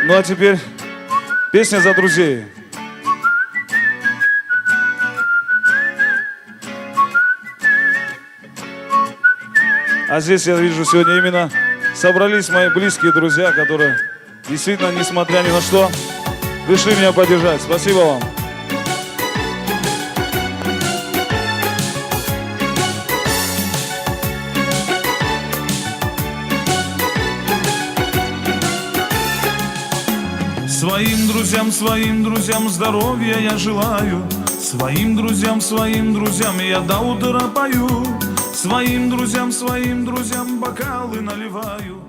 Ну а теперь песня за друзей. А здесь я вижу сегодня именно собрались мои близкие друзья, которые действительно, несмотря ни на что, решили меня поддержать. Спасибо вам. Своим друзьям здоровья я желаю. Своим друзьям я до утра пою. Своим друзьям бокалы наливаю.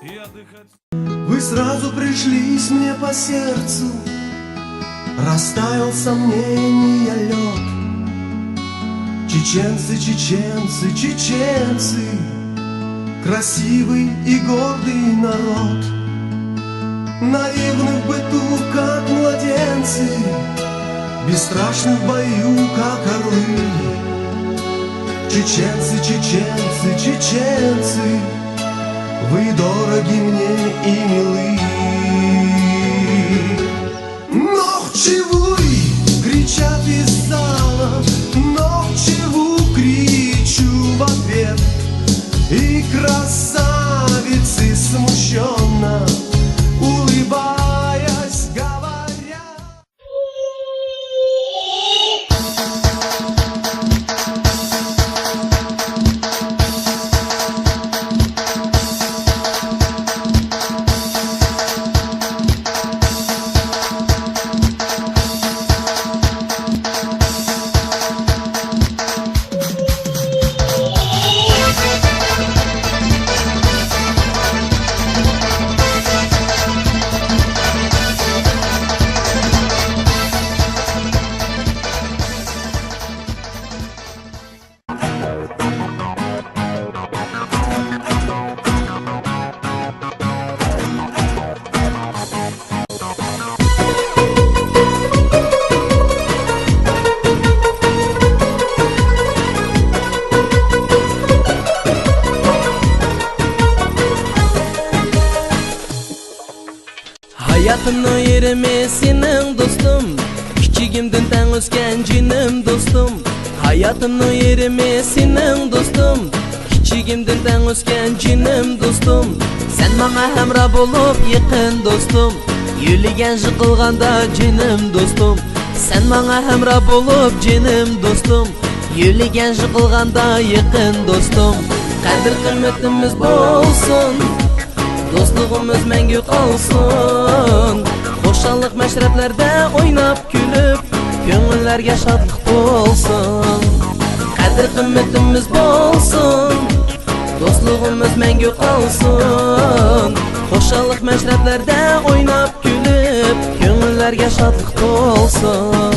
И отдыхать... Вы сразу пришлись мне по сердцу, растаял сомнения лед. Чеченцы, чеченцы, чеченцы, красивый и гордый народ. Наивны в быту, как младенцы, бесстрашны в бою, как орлы. Чеченцы, чеченцы, чеченцы, вы дороги мне и милы. Нохчевуй, кричат из зала, нохчеву кричу в ответ. И красавицы смущенно, улыбаясь, говорят. Hayatımın yerime senin dostum, küçüğümden ten özken cinim dostum. Hayatımın yerime senin dostum, küçüğümden ten özken cinim dostum. Sen bana hemra bulup yakın dostum, yürüyen jıkılganda cinim dostum. Sen bana hemra bulup cinim dostum, yürüyen jıkılganda yakın dostum. Kadir kıymetimiz bolsun, dostluğumuz mengü kalsın. Hoşallık meşreplerde oynap gülüp, gönüllerge şadlık bolsun. Kadir kıymetimiz bolsun, dostluğumuz mengü kalsın. Hoşallık meşreplerde oynap gülüp, gönüllerge şadlık bolsun.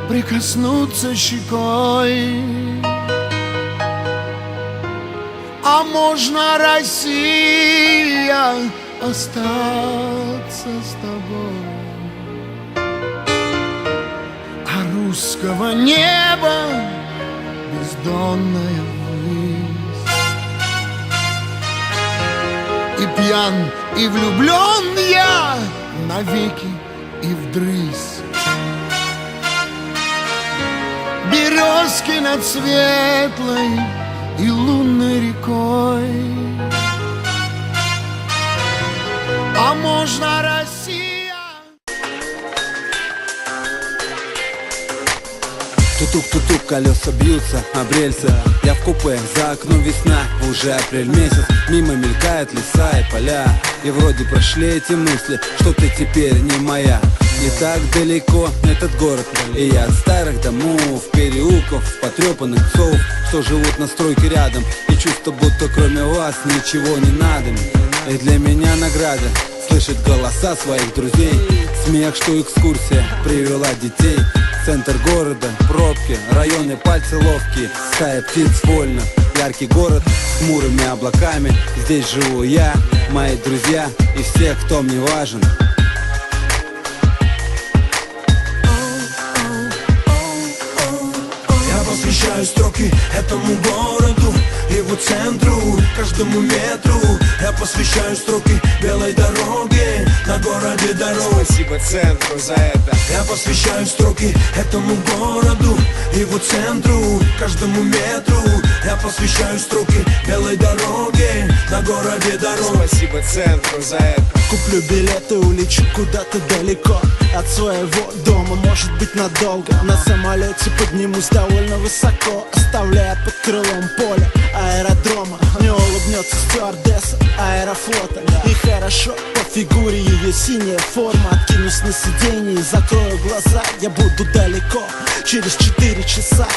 Прикоснуться щекой, а можно, Россия, остаться с тобой. А русского неба бездонная высь. И пьян, и влюблен я навеки и вдрызь. Березки над светлой и лунной рекой. А можно, Россия? Тутук-тутук, колеса бьются об рельсы. Я в купе, за окном весна, уже апрель месяц. Мимо мелькают леса и поля, и вроде прошли эти мысли, что ты теперь не моя. Не так далеко этот город, и я от старых домов, переулков, потрепанных псов, что живут на стройке рядом, и чувство, будто кроме вас ничего не надо. И для меня награда слышать голоса своих друзей, смех, что экскурсия привела детей. Центр города, пробки, районы пальцы ловкие, стая птиц вольно. Яркий город с хмурыми облаками, здесь живу я, мои друзья и все, кто мне важен. Я посвящаю строки этому городу, и его центру, каждому метру я посвящаю строки белой дороги на городе дорог. Спасибо центру за это. Я посвящаю строки этому городу, его центру, каждому метру я посвящаю строки белой дороги на городе дорог. Спасибо центру за это. Куплю билеты, улечу куда-то далеко от своего дома, может быть надолго. На самолете поднимусь довольно высоко, оставляя под крылом поле аэродрома. Мне улыбнется стюардесса аэрофлота, и хорошо по фигуре ее синяя форма. Откинусь на сиденье и закрою глаза, я буду далеко через 4 часа.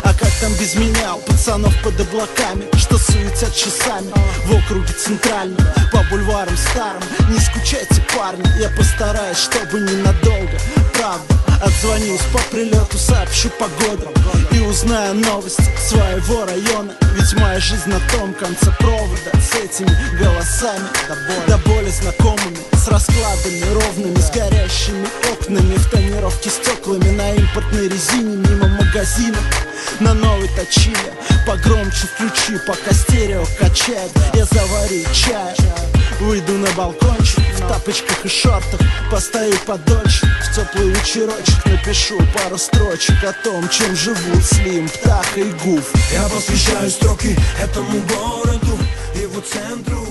А как там без меня, у пацанов под облаками, что суетят часами в округе центральном, по бульварам старым. Не скучайте, парни, я постараюсь, чтобы ненадолго. Правда, отзвонюсь по прилету, сообщу погоду и узнаю новости своего района. Ведь моя жизнь на том конце провода, с этими голосами до боли знакомыми, с раскладами ровными, с горящими окнами, в тонировке стеклами, на импортной резине, мимо магазинов, на новой точиле. Погромче включи, пока стерео качает. Я заварю чай, выйду на балкончик в тапочках и шортах, постою подольше, в теплый вечерочек напишу пару строчек о том, чем живут Слим, Птаха и Гуф. Я посвящаю строки этому городу, его центру,